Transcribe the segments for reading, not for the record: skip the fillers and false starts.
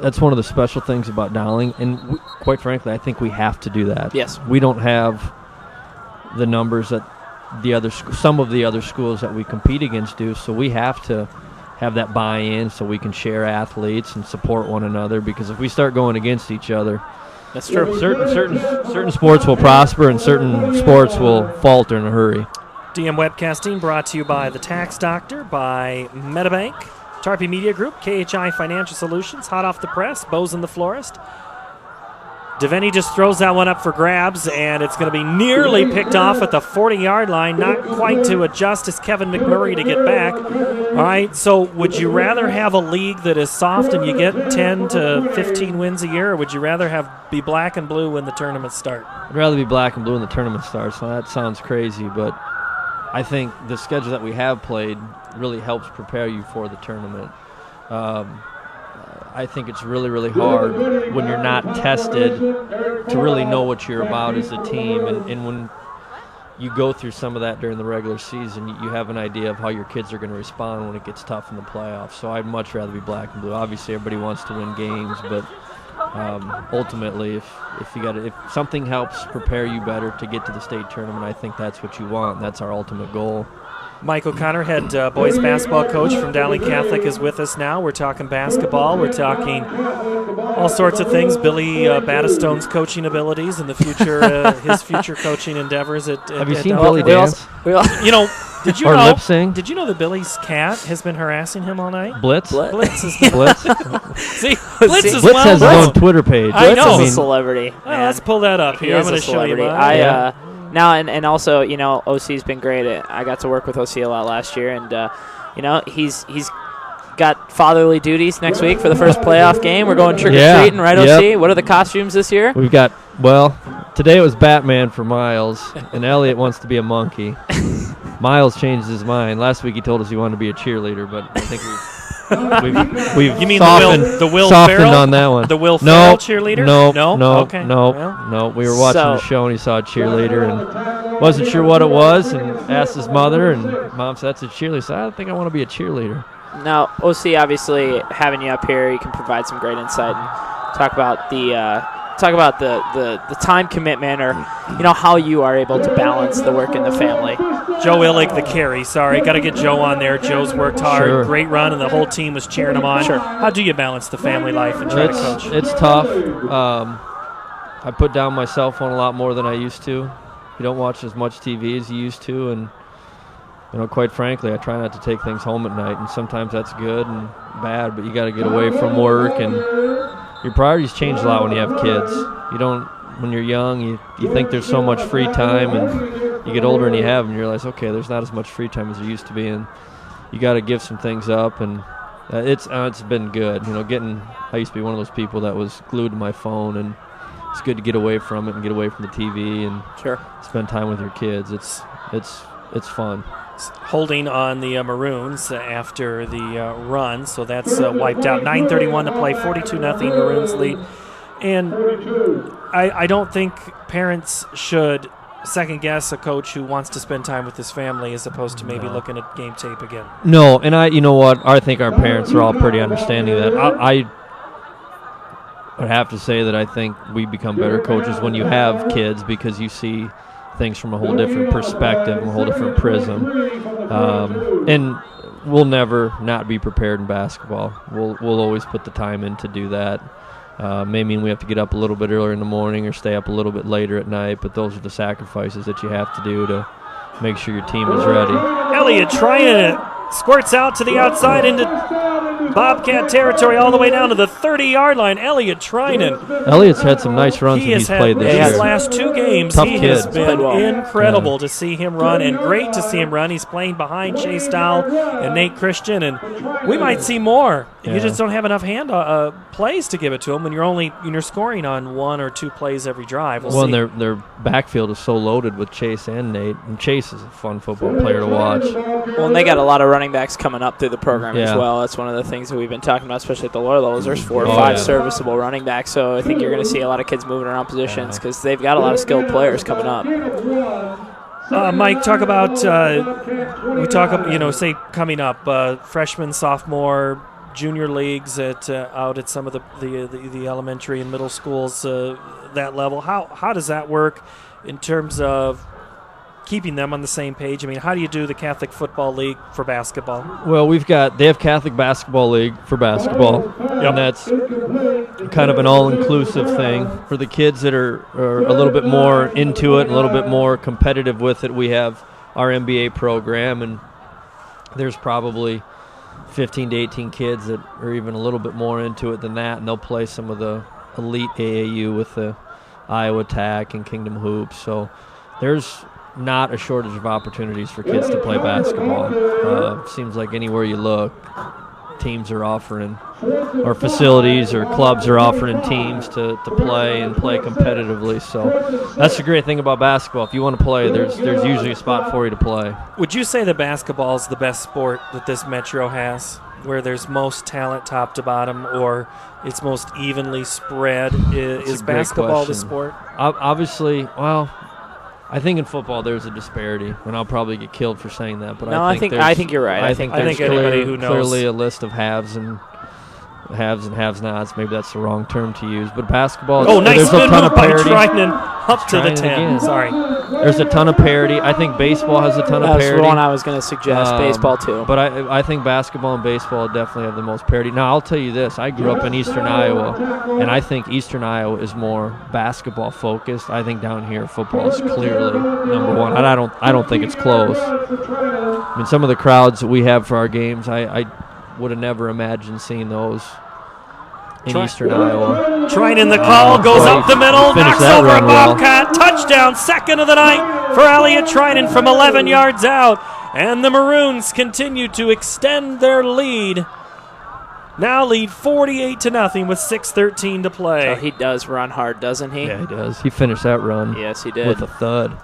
that's one of the special things about Dowling, and quite frankly, I think we have to do that. Yes. We don't have the numbers that some of the other schools that we compete against do, so we have to have that buy-in so we can share athletes and support one another, because if we start going against each other, that's true. Certain sports will prosper and certain sports will falter in a hurry. DM Webcasting brought to you by The Tax Doctor, by Metabank, Tarpey Media Group, KHI Financial Solutions, hot off the press, Bozen the Florist. Devaney just throws that one up for grabs, and it's going to be nearly picked off at the 40-yard line. Not quite to adjust as Kevin McMurray to get back. All right, so would you rather have a league that is soft and you get 10 to 15 wins a year, or would you rather be black and blue when the tournaments start? I'd rather be black and blue when the tournament starts. Now, that sounds crazy, but I think the schedule that we have played really helps prepare you for the tournament. I think it's really, really hard when you're not tested to really know what you're about as a team. And when you go through some of that during the regular season, you have an idea of how your kids are going to respond when it gets tough in the playoffs. So I'd much rather be black and blue. Obviously, everybody wants to win games, but ultimately, if something helps prepare you better to get to the state tournament, I think that's what you want. That's our ultimate goal. Mike O'Connor, head boys basketball coach from Dowling Catholic, is with us now. We're talking basketball. We're talking all sorts of things. Billy Battistone's coaching abilities and the future, his future coaching endeavors. Have you seen Billy dance? Did you or know? Lip sync? Did you know that Billy's cat has been harassing him all night? Blitz. Blitz is Blitz. See, Blitz is Blitz well has his known. own Twitter page. I know. He's a celebrity. Well, let's pull that up here. I'm going to show you. Now, and also, OC's been great. I got to work with OC a lot last year, and, he's got fatherly duties next week for the first playoff game. We're going trick-or-treating, right, OC? What are the costumes this year? We've got, today it was Batman for Miles, and Elliot wants to be a monkey. Miles changed his mind. Last week he told us he wanted to be a cheerleader, but I think we've you mean softened, the Will softened Ferrell? on that one. The Will Ferrell cheerleader? No. Okay. No. We were watching the show and he saw a cheerleader and wasn't sure what it was and asked his mother, and Mom said, that's a cheerleader. So I don't think I want to be a cheerleader. Now, OC, obviously, having you up here, you can provide some great insight and talk about the time commitment, or how you are able to balance the work and the family. Joe Illig, the carry. Sorry, got to get Joe on there. Joe's worked hard, Sure. Great run, and the whole team was cheering him on. Sure. How do you balance the family life and try to coach? It's tough. I put down my cell phone a lot more than I used to. You don't watch as much TV as you used to, and quite frankly, I try not to take things home at night, and sometimes that's good and bad, but you got to get away from work, and your priorities change a lot when you have kids. When you're young, you think there's so much free time, and you get older and you have them, and you realize, okay, there's not as much free time as there used to be, and you got to give some things up, and it's been good. I used to be one of those people that was glued to my phone, and it's good to get away from it and get away from the TV and spend time with your kids. It's fun. Holding on the Maroons after the run, so that's wiped out. 9:31 to play, 42-0 Maroons lead. And I don't think parents should second-guess a coach who wants to spend time with his family as opposed to maybe looking at game tape again. No, and I think our parents are all pretty understanding of that. I would have to say that I think we become better coaches when you have kids, because you see things from a whole different perspective, a whole different prism. And we'll never not be prepared in basketball. We'll always put the time in to do that. May mean we have to get up a little bit earlier in the morning or stay up a little bit later at night, but those are the sacrifices that you have to do to make sure your team is ready. Elliott trying to squirts out to the outside into Bobcat territory all the way down to the 30-yard line. Elliott Trinan. Elliott's had some nice runs when he's played this year. His last two games, Tough he kid. has been incredible to see him run, and great to see him run. He's playing behind Chase Dowell and Nate Christian, and we might see more. You just don't have enough plays to give it to him when you're scoring on one or two plays every drive. We'll see. Their backfield is so loaded with Chase and Nate, and Chase is a fun football player to watch. Well, and they got a lot of running backs coming up through the program as well. That's one of the things that we've been talking about, especially at the lower levels. There's 4 or 5 serviceable running backs, so I think you're going to see a lot of kids moving around positions because they've got a lot of skilled players coming up. Mike, talk about say coming up, freshman, sophomore, junior leagues out at some of the elementary and middle schools, that level. How does that work in terms of keeping them on the same page? I mean, how do you do the Catholic Football League for basketball? Well, they have Catholic Basketball League for basketball, and that's kind of an all-inclusive thing. For the kids that are a little bit more into it, a little bit more competitive with it, we have our NBA program, and there's probably 15 to 18 kids that are even a little bit more into it than that, and they'll play some of the elite AAU with the Iowa Tack and Kingdom Hoops. So there's not a shortage of opportunities for kids to play basketball. Seems like anywhere you look, teams are offering, or facilities or clubs are offering teams to play and play competitively. So that's the great thing about basketball. If you want to play, there's usually a spot for you to play. Would you say that basketball is the best sport that this metro has, where there's most talent top to bottom, or it's most evenly spread? Is basketball the sport? Obviously, well, I think in football there's a disparity, and I'll probably get killed for saying that. But no, I think you're right. I think there's anybody who knows, clearly a list of haves and have-nots. Maybe that's the wrong term to use. But basketball, nice there's a ton of parity. Up to the 10. Again. Sorry. There's a ton of parity. I think baseball has a ton of parity. That's the one I was going to suggest, baseball too. But I think basketball and baseball definitely have the most parity. Now, I'll tell you this. I grew up in eastern Iowa, and I think eastern Iowa is more basketball-focused. I think down here football is clearly number one. And I don't think it's close. I mean, some of the crowds that we have for our games, I would have never imagined seeing those in eastern Iowa. Trinan, the call, goes up the middle, knocks over a Bobcat. Touchdown, second of the night for Elliott Trinan from 11 yards out. And the Maroons continue to extend their lead. Now lead 48-0 with 6:13 to play. So he does run hard, doesn't he? Yeah, he does. He finished that run. Yes, he did. With a thud.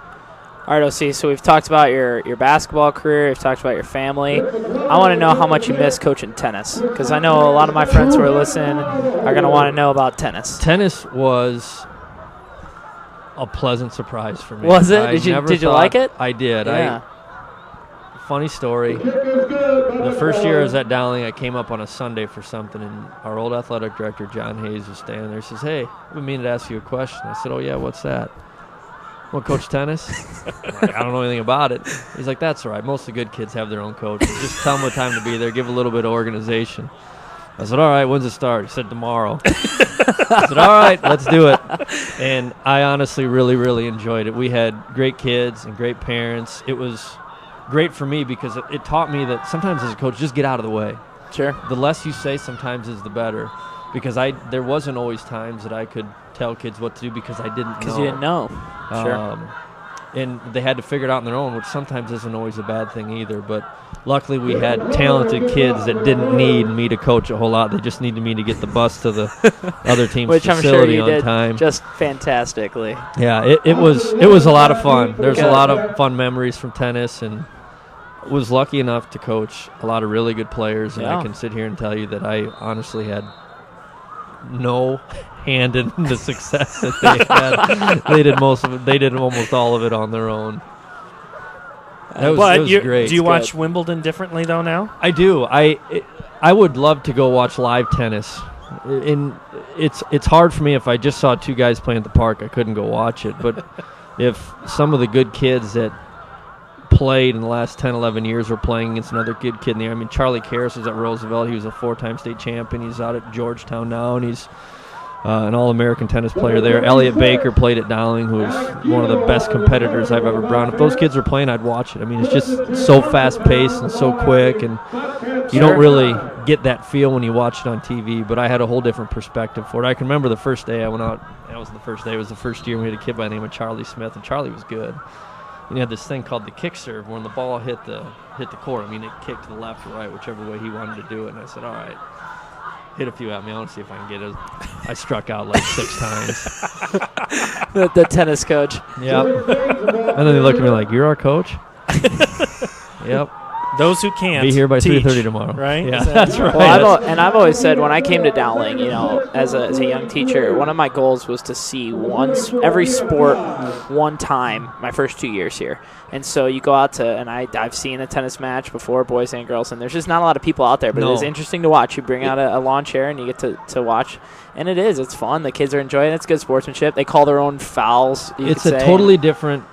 All right, OC, so we've talked about your basketball career. We've talked about your family. I want to know how much you miss coaching tennis, because I know a lot of my friends who are listening are going to want to know about tennis. Tennis was a pleasant surprise for me. Was it? Did you like it? I did. Yeah. Funny story. The first year I was at Dowling, I came up on a Sunday for something, and our old athletic director, John Hayes, was standing there. He says, "Hey, I've been meaning to ask you a question." I said, "Oh, yeah, what's that?" "Well, coach tennis?" I'm like, "I don't know anything about it." He's like, "That's all right. Most of the good kids have their own coaches. Just tell them what time to be there. Give a little bit of organization." I said, "All right, when's it start?" He said, "Tomorrow." I said, "All right, let's do it." And I honestly really, really enjoyed it. We had great kids and great parents. It was great for me because it taught me that sometimes as a coach, just get out of the way. Sure. The less you say sometimes is the better, because there wasn't always times that I could tell kids what to do because I didn't know. Because you didn't know. Sure. And they had to figure it out on their own, which sometimes isn't always a bad thing either. But luckily we had talented kids that didn't need me to coach a whole lot. They just needed me to get the bus to the other team's which facility I'm sure you on did time. Just fantastically. Yeah, it was a lot of fun. There's a lot of fun memories from tennis, and was lucky enough to coach a lot of really good players. And I can sit here and tell you that I honestly had no hand in the success that they had. They did most of it. They did almost all of it on their own. It was great. Do you watch Wimbledon differently though now? I do. I would love to go watch live tennis. It's hard for me. If I just saw two guys playing at the park, I couldn't go watch it. But if some of the good kids that played in the last 10, 11 years were playing against another good kid in there. I mean, Charlie Karras was at Roosevelt. He was a 4-time state champion. He's out at Georgetown now, and he's an All-American tennis player there. Elliot Baker played at Dowling, who is one of the best competitors I've ever brought. If those kids were playing, I'd watch it. I mean, it's just so fast-paced and so quick, and you don't really get that feel when you watch it on TV, but I had a whole different perspective for it. I can remember the first day I went out. That was the first day. It was the first year we had a kid by the name of Charlie Smith, and Charlie was good. And you had this thing called the kick serve when the ball hit the court. I mean, it kicked to the left or right, whichever way he wanted to do it. And I said, "All right, hit a few at me. I want to see if I can get it." I struck out like 6 times. The tennis coach. Yep. And then they looked at me like, "You're our coach?" Yep. Those who can't be here by teach, 3:30 tomorrow. right? Yeah, that's right. Well, I've always said when I came to Dowling, as a young teacher, one of my goals was to see every sport one time my first 2 years here. And so you go out to, and I've seen a tennis match before, boys and girls, and there's just not a lot of people out there, but it is interesting to watch. You bring out a lawn chair and you get to watch, and it's fun. The kids are enjoying it. It's good sportsmanship. They call their own fouls. It's a totally different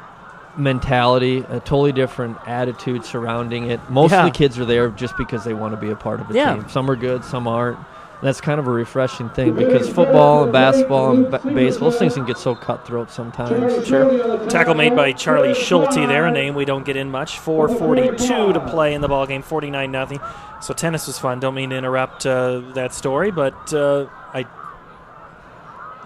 mentality, a totally different attitude surrounding it. Most of the kids are there just because they want to be a part of a team. Some are good, some aren't. That's kind of a refreshing thing because football and basketball and baseball, those things can get so cutthroat sometimes. Sure. Tackle made by Charlie Schulte there, a name we don't get in much. 4:42 to play in the ballgame, 49-0. So tennis was fun. Don't mean to interrupt that story, but I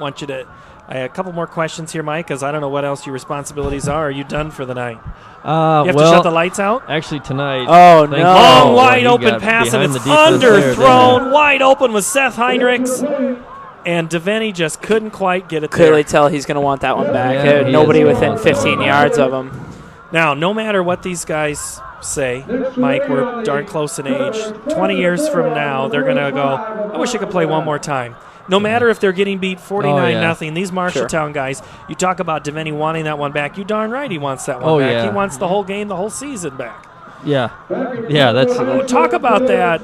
want you to – I have a couple more questions here, Mike, because I don't know what else your responsibilities are. Are you done for the night? You have to shut the lights out? Actually, tonight. Oh, no. Long, wide open pass, and it's underthrown. Wide open with Seth Heinrichs. And Devaney just couldn't quite get it there. Clearly tell he's going to want that one back. Nobody within 15 yards of him. Now, no matter what these guys say, Mike, we're darn close in age. 20 years from now, they're going to go, I wish I could play one more time. No matter if they're getting beat 49-0, these Marshalltown guys, you talk about Devaney wanting that one back. You darn right he wants that one back. He wants the whole game, the whole season back. Yeah. Yeah, that's... Talk about that.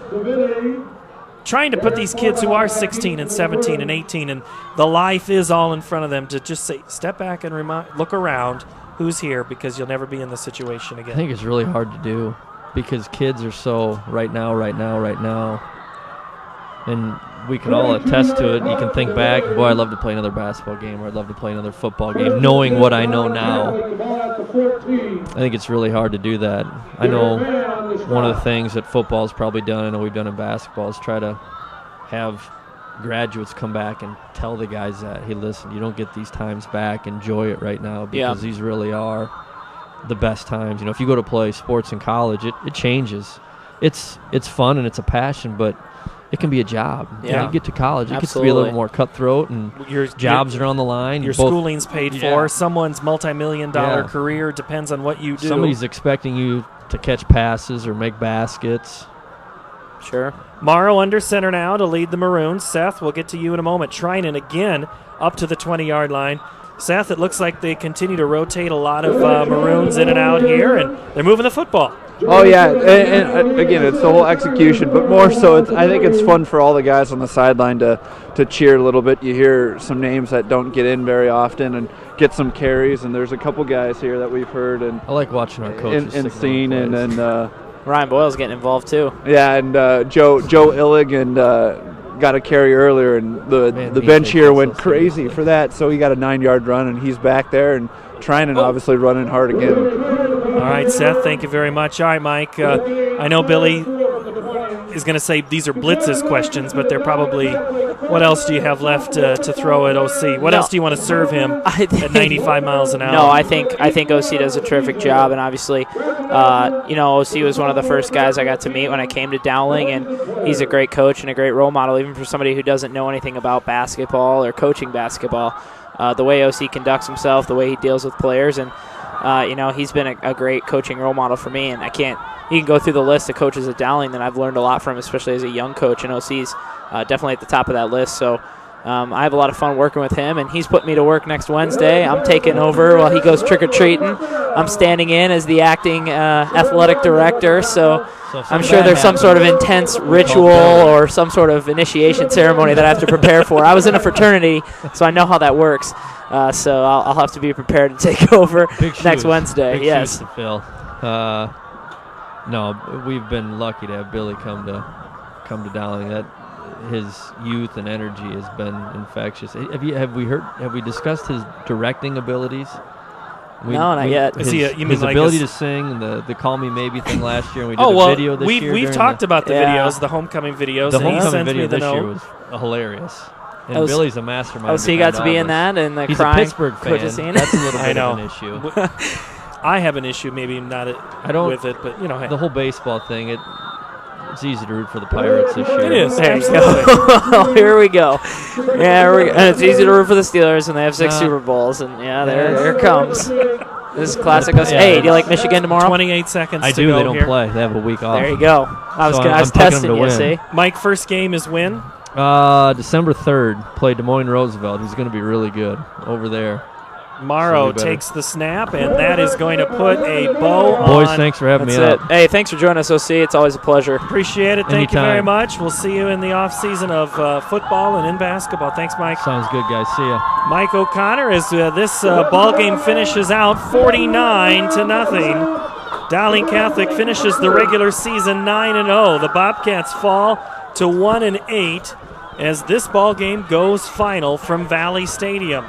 Trying to put these kids who are 16 and 17 and 18 and the life is all in front of them to just say, step back and look around who's here because you'll never be in this situation again. I think it's really hard to do because kids are so right now. And we can all attest to it. You can think back, boy, I'd love to play another basketball game or I'd love to play another football game, knowing what I know now. I think it's really hard to do that. I know one of the things that football's probably done, I know we've done in basketball, is try to have graduates come back and tell the guys that, hey, listen, you don't get these times back. Enjoy it right now because these really are the best times. If you go to play sports in college, it changes. It's fun and it's a passion, but it can be a job. You get to college, it gets to be a little more cutthroat, and your jobs are on the line. Your schooling's paid for. Someone's multi-million-dollar career depends on what you do. Somebody's expecting you to catch passes or make baskets. Sure. Morrow under center now to lead the Maroons. Seth, we'll get to you in a moment. Trinan again up to the 20-yard line. Seth, it looks like they continue to rotate a lot of Maroons in and out here, and they're moving the football. Oh, yeah, and again, it's the whole execution, but more so I think it's fun for all the guys on the sideline to cheer a little bit. You hear some names that don't get in very often and get some carries, and there's a couple guys here that we've heard. And I like watching our coaches and seen, and then Ryan Boyle's getting involved too. Yeah, and Joe Illig and got a carry earlier, and the bench here went crazy for that, so he got a 9-yard run, and he's back there, and Trinan obviously running hard again. All right, Seth, thank you very much. All right, Mike, I know Billy is going to say these are Blitz's questions, but they're probably, what else do you have left to throw at OC? What else do you want to serve him at 95 miles an hour? No, I think OC does a terrific job, and obviously, OC was one of the first guys I got to meet when I came to Dowling, and he's a great coach and a great role model, even for somebody who doesn't know anything about basketball or coaching basketball. The way OC conducts himself, the way he deals with players, and he's been a great coaching role model for me, and you can go through the list of coaches at Dowling that I've learned a lot from, especially as a young coach, and OC's definitely at the top of that list. So I have a lot of fun working with him, and he's put me to work next Wednesday. I'm taking over while he goes trick-or-treating. I'm standing in as the acting athletic director, so I'm sure there's some sort of intense ritual or some sort of initiation ceremony that I have to prepare for. I was in a fraternity, so I know how that works. So I'll have to be prepared to take over next Wednesday. Big yes. shoes to fill. No, we've been lucky to have Billy come to Dowling. That his youth and energy has been infectious. Have we discussed his directing abilities? No, not yet. His ability to sing and the Call Me Maybe thing last year, and we did a video this year. We've talked about the videos, the homecoming videos. The homecoming video this year was hilarious. And Billy's a mastermind. Oh, so you got to be in that and the He's crying. He's a Pittsburgh fan. That's a little bit of an issue. I have an issue, maybe not with it, but hey. The whole baseball thing, it's easy to root for the Pirates this year. It is. There you go. Here we go. Yeah, and it's easy to root for the Steelers, and they have 6 Super Bowls, and there it comes. This is classic. Hey, do you like Michigan tomorrow? 28 seconds I to do. go They don't here. play. They have a week off. There you go. I was So I'm picking testing them to you, win. see? Mike, first game is when? December 3rd, play Des Moines Roosevelt. He's going to be really good over there. Morrow takes the snap, and that is going to put a bow on. Boys, thanks for having me That's up. it. Hey, thanks for joining us, OC. It's always a pleasure. Appreciate it. Thank you Anytime. very much. We'll see you in the off season of football and in basketball. Thanks, Mike. Sounds good, guys. See ya. Mike O'Connor, as this ball game finishes out 49-0. Dowling Catholic finishes the regular season 9-0. The Bobcats fall to 1-8 as this ball game goes final from Valley Stadium.